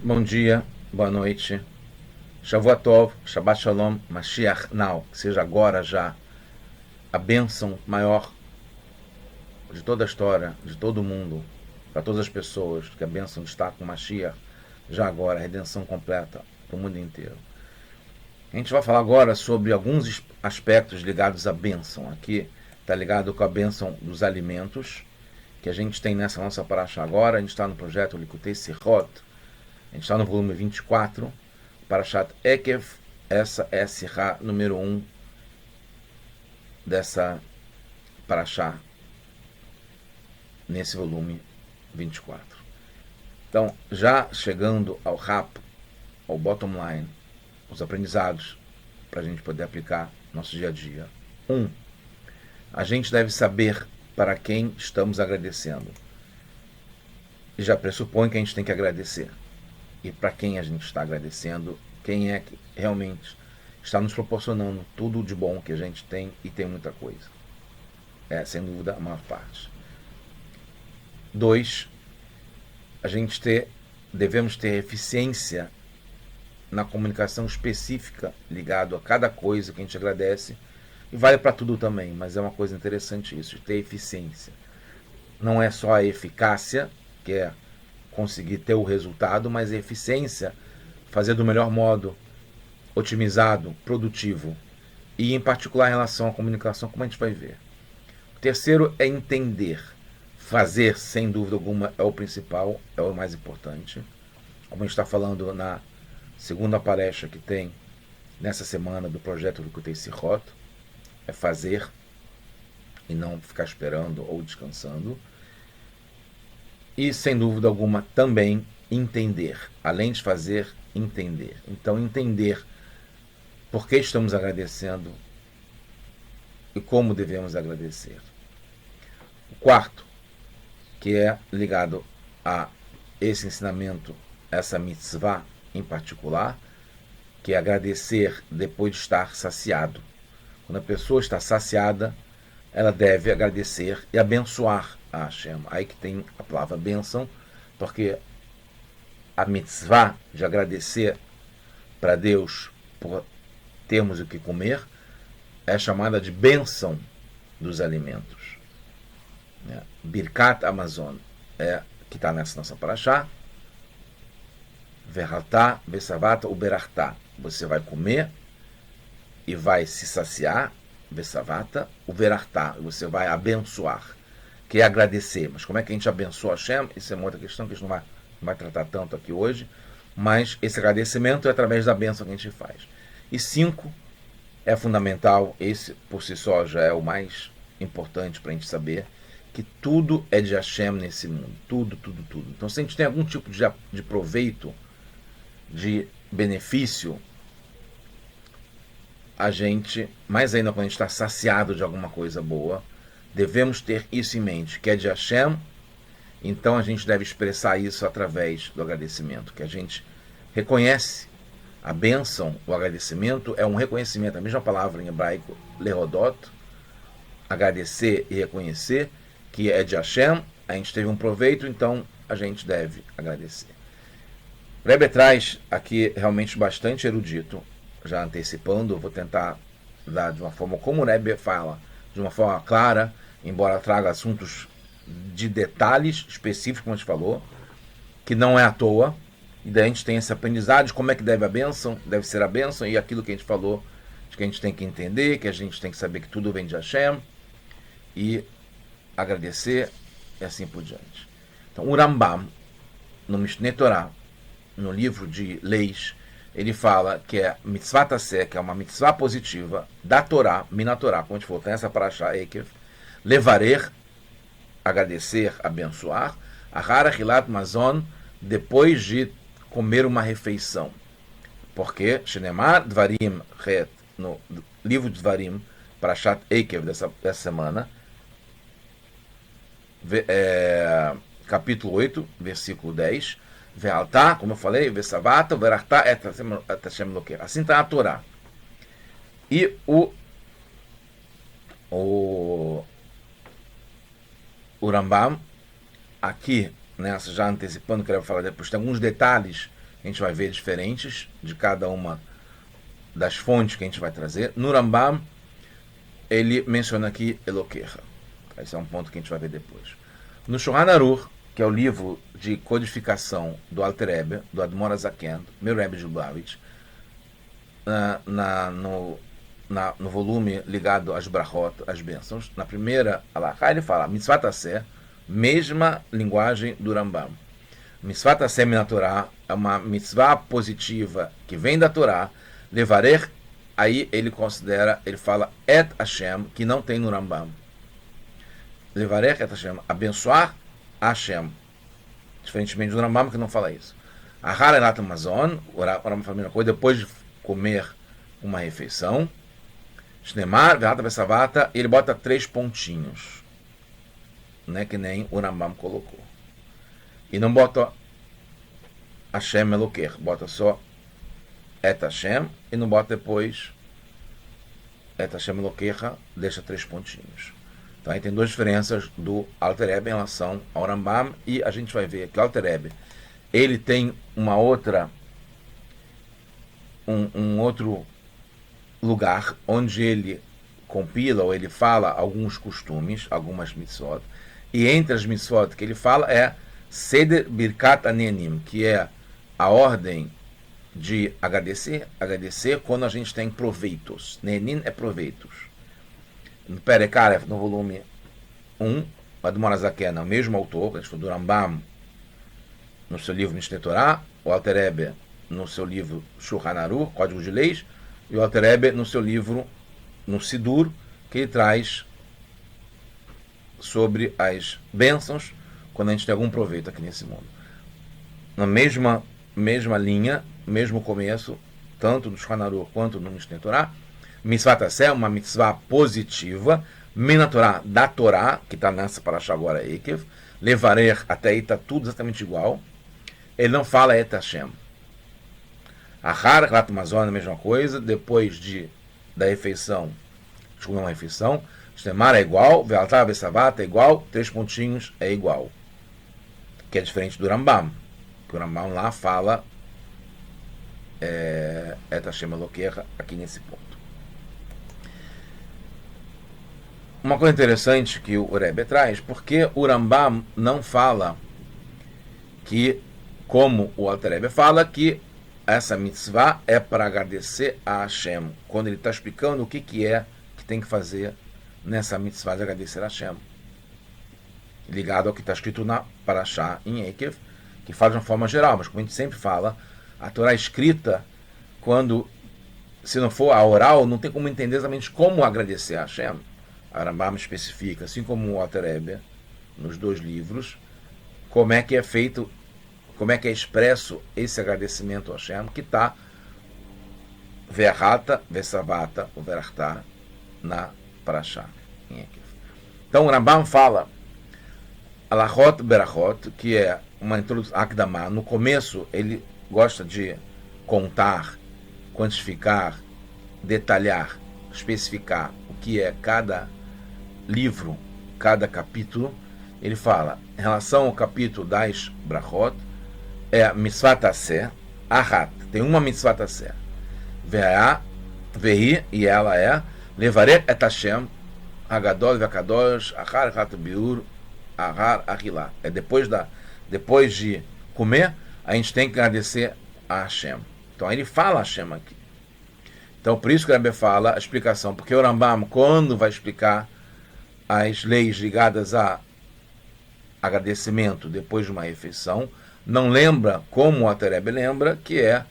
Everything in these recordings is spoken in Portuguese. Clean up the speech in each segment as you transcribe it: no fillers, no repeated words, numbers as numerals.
Bom dia, boa noite. Shavua Tov, Shabbat Shalom, Mashiach Now. Que seja agora já a bênção maior de toda a história, de todo o mundo, para todas as pessoas, que a bênção de estar com Mashiach já agora, a redenção completa para o mundo inteiro. A gente vai falar agora sobre alguns aspectos ligados à bênção. Aqui está ligado com a bênção dos alimentos, que a gente tem nessa nossa paraxá agora. A gente está no projeto Likutei Sirot. A gente está no volume 24, Parashat Ekev. Essa é a Sirá número 1 dessa paraxá, nesse volume 24. Então, já chegando ao RAP, ao bottom line, os aprendizados para a gente poder aplicar no nosso dia a dia. 1. A gente deve saber para quem estamos agradecendo. E já pressupõe que a gente tem que agradecer. E para quem a gente está agradecendo, quem é que realmente está nos proporcionando tudo de bom que a gente tem, e tem muita coisa. É, sem dúvida, a maior parte. 2. Devemos ter eficiência na comunicação específica ligado a cada coisa que a gente agradece, e vale para tudo também, mas é uma coisa interessante isso, de ter eficiência. Não é só a eficácia, que é conseguir ter o resultado, mas a eficiência, fazer do melhor modo, otimizado, produtivo, e em particular em relação à comunicação, como a gente vai ver. O terceiro é entender. Fazer, sem dúvida alguma, é o principal, é o mais importante. Como a gente está falando na segunda palestra que tem nessa semana do projeto Likutei Sirot, é fazer e não ficar esperando ou descansando. E, sem dúvida alguma, também entender. Além de fazer, entender. Então, entender por que estamos agradecendo e como devemos agradecer. O quarto, que é ligado a esse ensinamento, essa mitzvah em particular, que é agradecer depois de estar saciado. Quando a pessoa está saciada, ela deve agradecer e abençoar a Hashem. Aí que tem a palavra bênção, porque a mitzvah de agradecer para Deus por termos o que comer é chamada de bênção dos alimentos. Birkat Amazon, que está nessa nossa paraxá. Verhatá, Besavata, Uberartá. Você vai comer e vai se saciar, Besavata, Uberartá. Você vai abençoar, que é agradecer. Mas como é que a gente abençoa Hashem? Isso é uma outra questão que a gente não vai tratar tanto aqui hoje. Mas esse agradecimento é através da bênção que a gente faz. E 5, é fundamental, esse por si só já é o mais importante para a gente saber, que tudo é de Hashem nesse mundo. Tudo, tudo, tudo. Então, se a gente tem algum tipo de proveito, de benefício, a gente, mais ainda quando a gente está saciado de alguma coisa boa, devemos ter isso em mente, que é de Hashem. Então a gente deve expressar isso através do agradecimento, que a gente reconhece a bênção. O agradecimento é um reconhecimento, a mesma palavra em hebraico, lehodot, agradecer e reconhecer, que é de Hashem. A gente teve um proveito, então a gente deve agradecer. O Rebbe traz aqui realmente bastante erudito, já antecipando, eu vou tentar dar de uma forma como o Rebbe fala, de uma forma clara, embora traga assuntos de detalhes específicos, como a gente falou, que não é à toa, e daí a gente tem esse aprendizado de como é que deve ser a bênção, e aquilo que a gente falou, de que a gente tem que entender, que a gente tem que saber que tudo vem de Hashem, e agradecer, e assim por diante. Então, o Rambam, no Mishneh Torah, no livro de leis, ele fala que é mitzvah taseh, que é uma mitzvah positiva da Torá, mina Torá, como a gente falou, tem essa paraxá Ekev, levarer, agradecer, abençoar, ahara hilat mazon, depois de comer uma refeição. Porque, Shenemar Dvarim Het, no livro de Dvarim, Parashat Ekev dessa semana, capítulo 8, versículo 10, Ve'altá, como eu falei, Ve'savata, Ve'artá, et Hashem Elokecha. Assim está a Torá. E o Rambam, aqui, né, já antecipando o que eu vou falar depois, tem alguns detalhes a gente vai ver diferentes de cada uma das fontes que a gente vai trazer. No Rambam, ele menciona aqui Elokecha. Esse é um ponto que a gente vai ver depois. No Shulchan Aruch, que é o livro de codificação do Alter Rebbe, do Admor Azaken, meu Rebbe de Lubavitch, no volume ligado às brachot, às bênçãos, na primeira alahá, ele fala Mitzvat Aseh, mesma linguagem do Rambam. Mitzvat Aseh min Torá é uma mitzvah positiva que vem da Torá. Levarer, aí ele considera, ele fala Et Hashem, que não tem no Rambam. Levarer Et Hashem, abençoar Hashem. Diferentemente do Rambam, que não fala isso. Ahar Elat Amazon, o Rambam fala a mesma coisa, depois de comer uma refeição. Shnemar, Ve'ata Vesavata, ele bota 3 pontinhos. Né, que nem o Rambam colocou. E não bota Hashem Eloker, bota só Et Hashem e não bota depois Et Hashem Elokecha, deixa 3 pontinhos. Então aí tem 2 diferenças do Alter Rebbe em relação ao Rambam, e a gente vai ver que o Alter Rebbe, ele tem uma outra um outro lugar onde ele compila ou ele fala alguns costumes, algumas mitzvot, e entre as mitzvot que ele fala é Seder Birkat Anenim, que é a ordem de agradecer quando a gente tem proveitos. Nenin é proveitos. No Perek, no volume 1, o Admor Azaken, o mesmo autor, do Rambam, no seu livro Mishneh Torah, o Alter Rebbe no seu livro Shulchan Aruch, Código de Leis, e o Alter Rebbe no seu livro, no Sidur, que ele traz sobre as bênçãos quando a gente tem algum proveito aqui nesse mundo. Na mesma linha, mesmo começo, tanto no Shulchan Aruch quanto no Mishneh Torah, Mitzvat Aseh, uma mitzvah positiva, Min Torah, da Torá, que está nessa paraxá agora, Ekev, Levarer, até aí está tudo exatamente igual. Ele não fala Et Hashem. Ahar, Rat Mazon, a mesma coisa, depois da refeição, desculpa, uma refeição, Shnemar é igual, Ve'altar Ve'savat é igual, 3 pontinhos é igual. Que é diferente do Rambam, que o Rambam lá fala Et Hashem Elokecha, aqui nesse ponto. Uma coisa interessante que o Rebbe traz, porque o Rambam não fala que, como o Alter Rebbe fala, que essa mitzvah é para agradecer a Hashem, quando ele está explicando o que é que tem que fazer nessa mitzvah de agradecer a Hashem, ligado ao que está escrito na Parashá em Ekev, que fala de uma forma geral, mas como a gente sempre fala, a Torá escrita, quando, se não for a oral, não tem como entender exatamente como agradecer a Hashem. A Rambam especifica, assim como o Alter Rebbe, nos 2 livros, como é que é feito, como é que é expresso esse agradecimento a Hashem, que está Ve'achata, Ve'savata, o Verachta, na Parashá. Então o Rambam fala Alachot Berachot, que é uma introdução, Akdamá. No começo ele gosta de contar, quantificar, detalhar, especificar o que é cada livro, cada capítulo. Ele fala, em relação ao capítulo das Brachot, é Mitzvat Aseh, Ahat, tem uma Mitzvat Aseh, Vehi, e ela é Levaret et Hashem, Hagadol ve'akadosh, Ahar Hat Biur, Ahar Achilá. É depois de comer, a gente tem que agradecer a Hashem. Então ele fala Hashem aqui. Então por isso que o Rebbe fala a explicação, porque o Rambam, quando vai explicar as leis ligadas a agradecimento depois de uma refeição, não lembra como o Alter Rebbe lembra, que é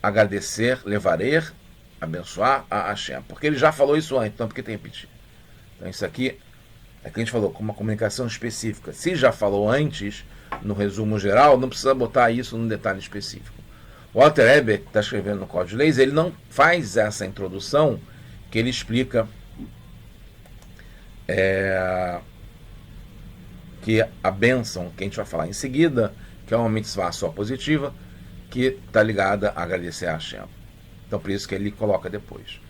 agradecer, levarer, abençoar a Hashem. Porque ele já falou isso antes, então por que tem que repetir? Então isso aqui é que a gente falou, com uma comunicação específica. Se já falou antes, no resumo geral, não precisa botar isso num detalhe específico. O Alter Rebbe, que está escrevendo no Código de Leis, ele não faz essa introdução que ele explica que a bênção, que a gente vai falar em seguida, que é uma mitzvah só positiva, que está ligada a agradecer a Hashem. Então por isso que ele coloca depois.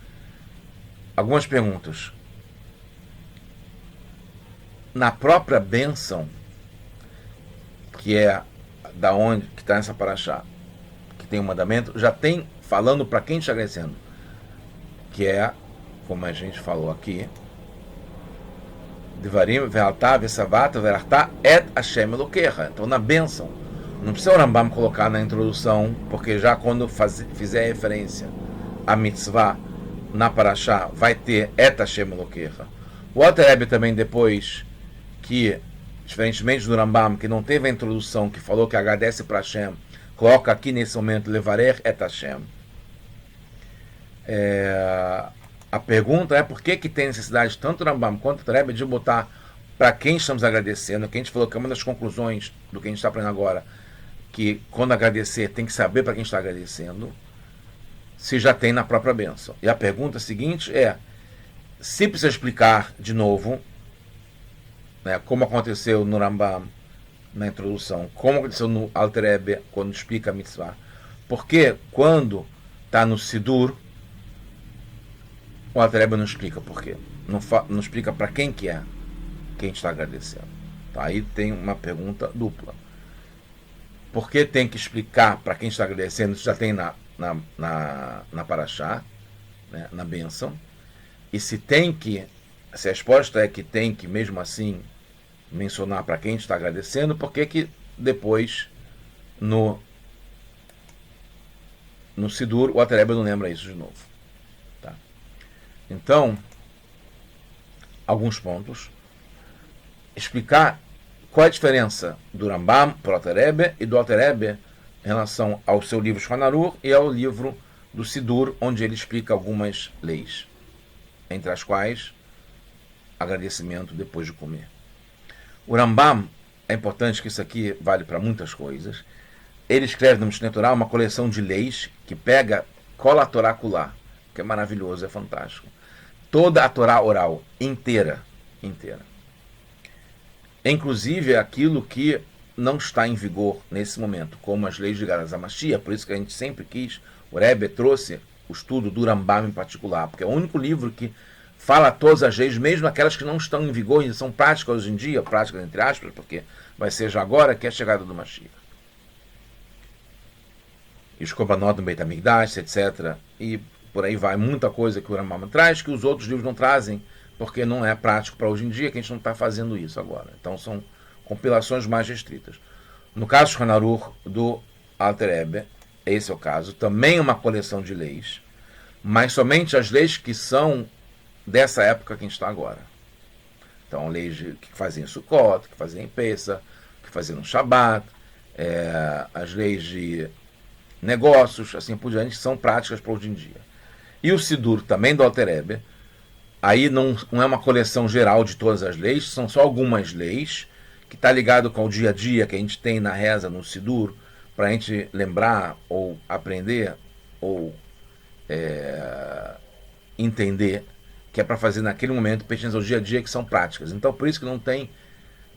Algumas perguntas. Na própria bênção, que é da onde que está nessa paraxá, tem um mandamento, já tem falando para quem está agradecendo, que é, como a gente falou aqui, Devarim, Ve'alta, Ve'savata, Ve'arta, Et Hashem Elokecha. Então, na bênção, não precisa o Rambam colocar na introdução, porque já quando fizer referência a mitzvah na Parashá, vai ter Et Hashem Elokecha. O Alter Rebbe também depois, que, diferentemente do Rambam, que não teve a introdução, que falou que agradece para Hashem, coloca aqui nesse momento Levarer Et Hashem. A pergunta é por que tem necessidade, tanto o Rambam quanto o Rebbe, de botar para quem estamos agradecendo, que a gente falou que é uma das conclusões do que a gente está aprendendo agora, que quando agradecer tem que saber para quem está agradecendo, se já tem na própria bênção. E a pergunta seguinte é, se precisa explicar de novo, né, como aconteceu no Rambam na introdução, como aconteceu no Alter Rebbe quando explica a mitzvah, porque quando está no Sidur, o Alter Rebbe não explica por quê, não explica para quem que é quem está agradecendo. Então, aí tem uma pergunta dupla. Por que tem que explicar para quem está agradecendo? Isso já tem na Parashá, né, na bênção. E se a resposta é que tem que, mesmo assim, mencionar para quem está agradecendo, por que depois no Sidur o Alter Rebbe não lembra isso de novo? Tá? Então, alguns pontos. Explicar qual é a diferença do Rambam para o Alter Rebbe e do Alter Rebbe em relação ao seu livro Shulchan Aruch e ao livro do Sidur, onde ele explica algumas leis, entre as quais agradecimento depois de comer. O Rambam, é importante que isso aqui vale para muitas coisas, ele escreve no Mishneh Torah uma coleção de leis que pega cola a Torá Kulá, que é maravilhoso, é fantástico. Toda a Torá oral, inteira. Inclusive aquilo que não está em vigor nesse momento, como as leis de Garaz Mashiach. Por isso que a gente sempre quis, o Rebbe trouxe o estudo do Rambam em particular, porque é o único livro que fala todas as leis, mesmo aquelas que não estão em vigor e são práticas hoje em dia, práticas entre aspas, porque vai ser já agora que é a chegada do Mashiach. E os Korbanot no Beit HaMikdash, etc. E por aí vai, muita coisa que o Rambam traz, que os outros livros não trazem, porque não é prático para hoje em dia, que a gente não está fazendo isso agora. Então são compilações mais restritas. No caso do Shulchan Aruch do Alter Rebbe, esse é o caso, também uma coleção de leis, mas somente as leis que são dessa época que a gente está agora. Então, leis que fazem em Sukkot, que fazem em Pesach, que fazem no Shabat, as leis de negócios, assim por diante, são práticas para hoje em dia. E o Sidur, também do Alter Rebbe, aí não é uma coleção geral de todas as leis, são só algumas leis, que está ligado com o dia a dia que a gente tem na reza, no Sidur, para a gente lembrar, ou aprender, ou entender, que é para fazer naquele momento, pertinentes ao dia a dia, que são práticas. Então, por isso que não tem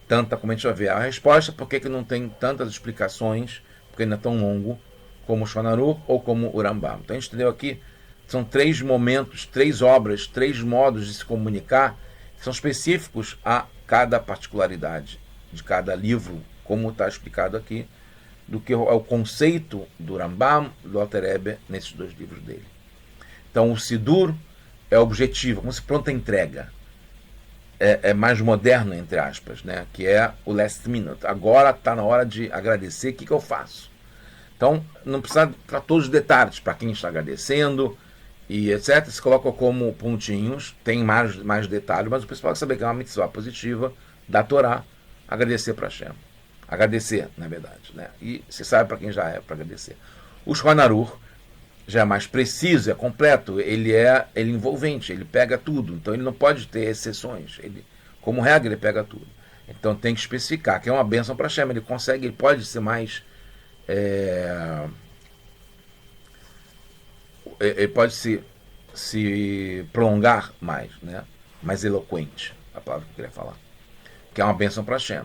tanta, como a gente vai ver, a resposta, por que não tem tantas explicações, porque ainda é tão longo, como o Shulchan Aruch ou como o Rambam. Então, a gente entendeu aqui, são 3 momentos, 3 obras, 3 modos de se comunicar, que são específicos a cada particularidade de cada livro, como está explicado aqui, do que é o conceito do Rambam, do Alter Rebbe, nesses 2 livros dele. Então, o Sidur é objetivo, como se pronta entrega. É mais moderno, entre aspas, né? Que é o last minute. Agora está na hora de agradecer, o que eu faço? Então, não precisa para todos os detalhes, para quem está agradecendo, e etc. Se coloca como pontinhos, tem mais detalhes, mas o principal é saber que é uma mitzvah positiva da Torá, agradecer para Hashem. Agradecer, na verdade, né? E se sabe para quem já é para agradecer. O Shulchan Aruch já é mais preciso, é completo, ele é envolvente, ele pega tudo, então ele não pode ter exceções, como regra ele pega tudo. Então tem que especificar, que é uma bênção para Hashem, ele pode ser mais ele pode se prolongar mais, né? Mais eloquente, a palavra que eu queria falar, que é uma bênção para Hashem.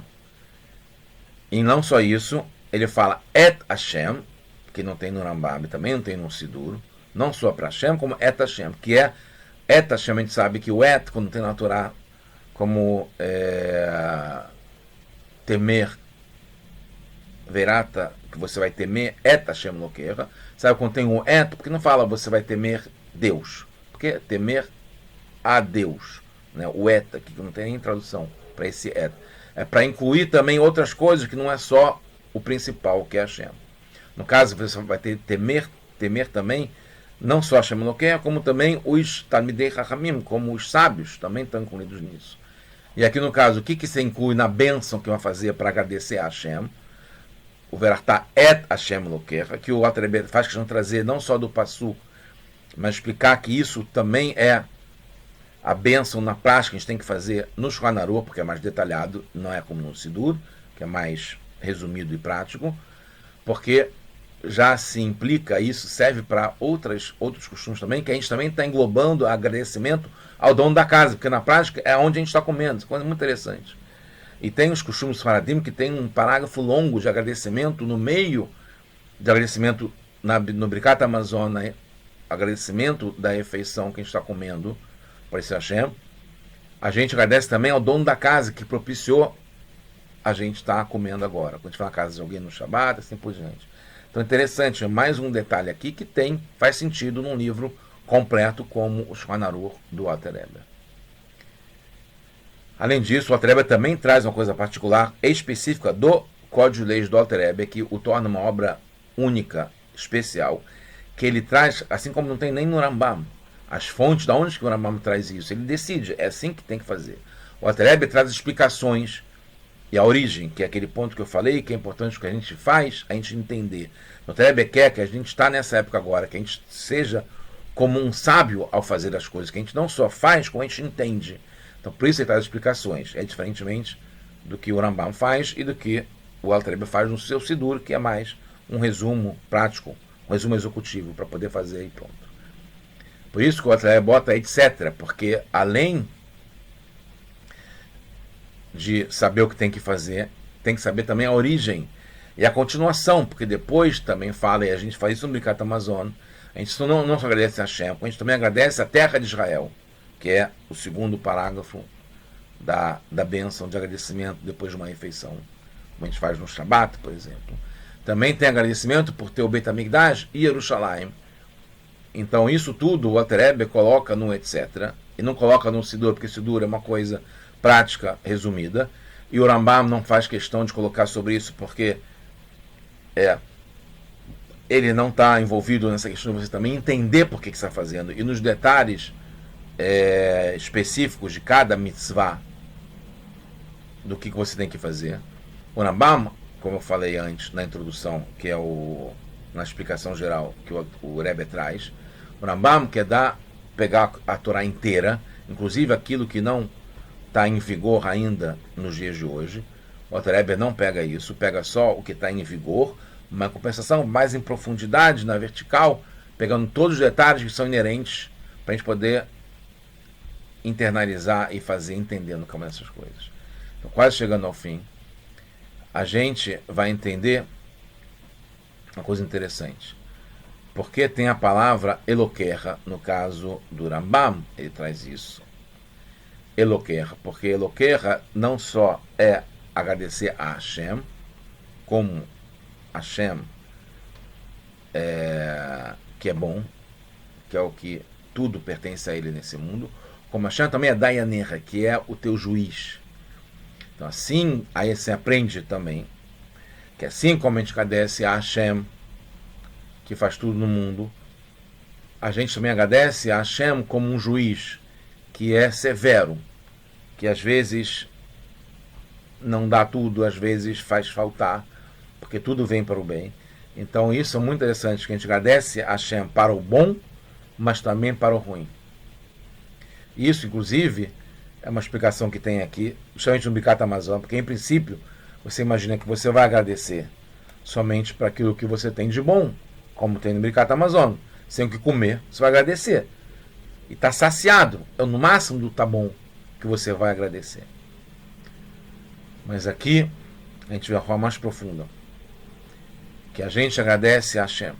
E não só isso, ele fala Et Hashem, que não tem no Rambam, também não tem no Sidur, não só para Hashem, como Et Hashem, que é Et Hashem, a gente sabe que o Et, quando tem na Torá, como temer, verata, que você vai temer et Hashem Elokecha. Sabe quando tem o et? Porque não fala você vai temer Deus. Porque temer a Deus. Né? O et aqui, que não tem nem tradução para esse et. É para incluir também outras coisas que não é só o principal, que é Hashem. No caso, você vai ter temer também, não só Hashem Elokecha, como também os Talmidei Chachamim, como os sábios, também estão incluídos nisso. E aqui no caso, o que você inclui na bênção que vai fazer para agradecer a Hashem? O Verachta et Hashem Elokecha, que o Alter Rebbe faz questão de trazer não só do Passuk, mas explicar que isso também é a bênção na prática que a gente tem que fazer no Shulchan Aruch, porque é mais detalhado, não é como no Sidur, que é mais resumido e prático, porque já se implica, isso serve para outros costumes também, que a gente também está englobando agradecimento ao dono da casa, porque na prática é onde a gente está comendo, isso é coisa muito interessante. E tem os costumes faradim que tem um parágrafo longo de agradecimento no meio de agradecimento no Birkat Hamazon, né? Agradecimento da refeição que a gente está comendo para esse Hashem. A gente agradece também ao dono da casa que propiciou a gente estar comendo agora. Quando a gente vai na casa de alguém no Shabbat, assim por diante. Então é interessante, mais um detalhe aqui que faz sentido num livro completo como o Shulchan Aruch do Alter Rebbe. Além disso, o Alter Rebbe também traz uma coisa particular, específica do Código de Leis do Alter Rebbe, que o torna uma obra única, especial, que ele traz, assim como não tem nem no Rambam, as fontes, de onde que o Rambam traz isso, ele decide, é assim que tem que fazer. O Alter Rebbe traz explicações e a origem, que é aquele ponto que eu falei, que é importante que a gente faz, a gente entender. O Alter Rebbe quer que a gente está nessa época agora, que a gente seja como um sábio ao fazer as coisas, que a gente não só faz, como a gente entende. Então, por isso ele traz explicações. É diferentemente do que o Rambam faz e do que o Alter Rebbe faz no seu Sidur, que é mais um resumo prático, um resumo executivo, para poder fazer e pronto. Por isso que o Alter Rebbe bota etc., porque além de saber o que tem que fazer, tem que saber também a origem e a continuação, porque depois também fala, e a gente faz isso no Birkat Hamazon, a gente não só agradece a Hashem, a gente também agradece a terra de Israel, que é o segundo parágrafo da bênção de agradecimento depois de uma refeição, como a gente faz no Shabbat, por exemplo. Também tem agradecimento por ter o Beit HaMikdash e Yerushalayim. Então isso tudo o Alter Rebbe coloca no etc. E não coloca no Sidur, porque Sidur é uma coisa prática, resumida. E o Rambam não faz questão de colocar sobre isso, porque ele não está envolvido nessa questão de você também entender por que está fazendo. E nos detalhes específicos de cada mitzvah, do que você tem que fazer. O Rambam, como eu falei antes na introdução, que é na explicação geral que o Rebbe traz, o Rambam quer pegar a Torá inteira, inclusive aquilo que não está em vigor ainda nos dias de hoje. O Alter Rebbe não pega isso, pega só o que está em vigor, uma compensação mais em profundidade, na vertical, pegando todos os detalhes que são inerentes para a gente poder internalizar e fazer entendendo como essas coisas. Então, quase chegando ao fim, a gente vai entender uma coisa interessante. Porque tem a palavra Elokecha, no caso do Rambam, ele traz isso. Elokecha, porque Elokecha não só é agradecer a Hashem, como Hashem que é bom, que é o que tudo pertence a ele nesse mundo, como Hashem também é Dayanecha, que é o teu juiz. Então assim, aí você aprende também, que assim como a gente agradece a Hashem, que faz tudo no mundo, a gente também agradece a Hashem como um juiz que é severo, que às vezes não dá tudo, às vezes faz faltar, porque tudo vem para o bem. Então isso é muito interessante, que a gente agradece a Hashem para o bom, mas também para o ruim. Isso, inclusive, é uma explicação que tem aqui, justamente no Birkat Hamazon, porque em princípio você imagina que você vai agradecer somente para aquilo que você tem de bom, como tem no Birkat Hamazon. Sem o que comer, você vai agradecer. E está saciado, é no máximo do tá bom que você vai agradecer. Mas aqui a gente vê a forma mais profunda, que a gente agradece a Hashem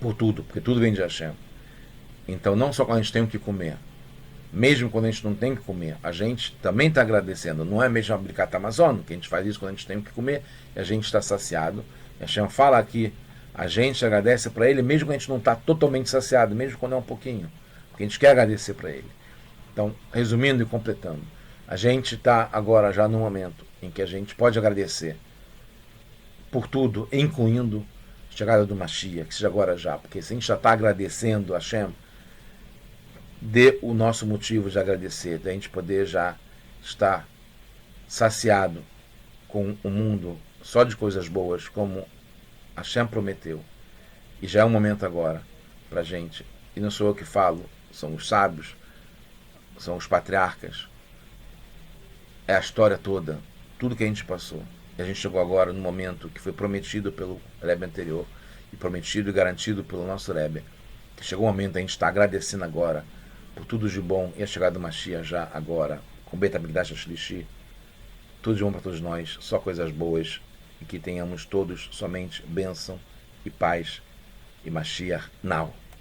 por tudo, porque tudo vem de Hashem. Então não só quando a gente tem o que comer, mesmo quando a gente não tem o que comer, a gente também está agradecendo. Não é mesmo a Birkat Hamazon, que a gente faz isso quando a gente tem o que comer e a gente está saciado. E Hashem fala aqui, a gente agradece para ele mesmo que a gente não está totalmente saciado, mesmo quando é um pouquinho, porque a gente quer agradecer para ele. Então, resumindo e completando, a gente está agora já no momento em que a gente pode agradecer por tudo, incluindo a chegada do Mashiach, que seja agora já, porque se a gente já está agradecendo a Hashem, dê o nosso motivo de agradecer, da gente poder já estar saciado com o mundo só de coisas boas, como Hashem prometeu. E já é um momento agora para a gente, e não sou eu que falo, são os sábios, são os patriarcas, é a história toda, tudo que a gente passou. E a gente chegou agora no momento que foi prometido pelo Rebbe anterior, e prometido e garantido pelo nosso Rebbe, que chegou o momento a gente estar agradecendo agora por tudo de bom, e a chegada do Mashiach já agora, com Beit HaMikdash Shlishi, tudo de bom para todos nós, só coisas boas, e que tenhamos todos somente bênção e paz, e Mashiach now.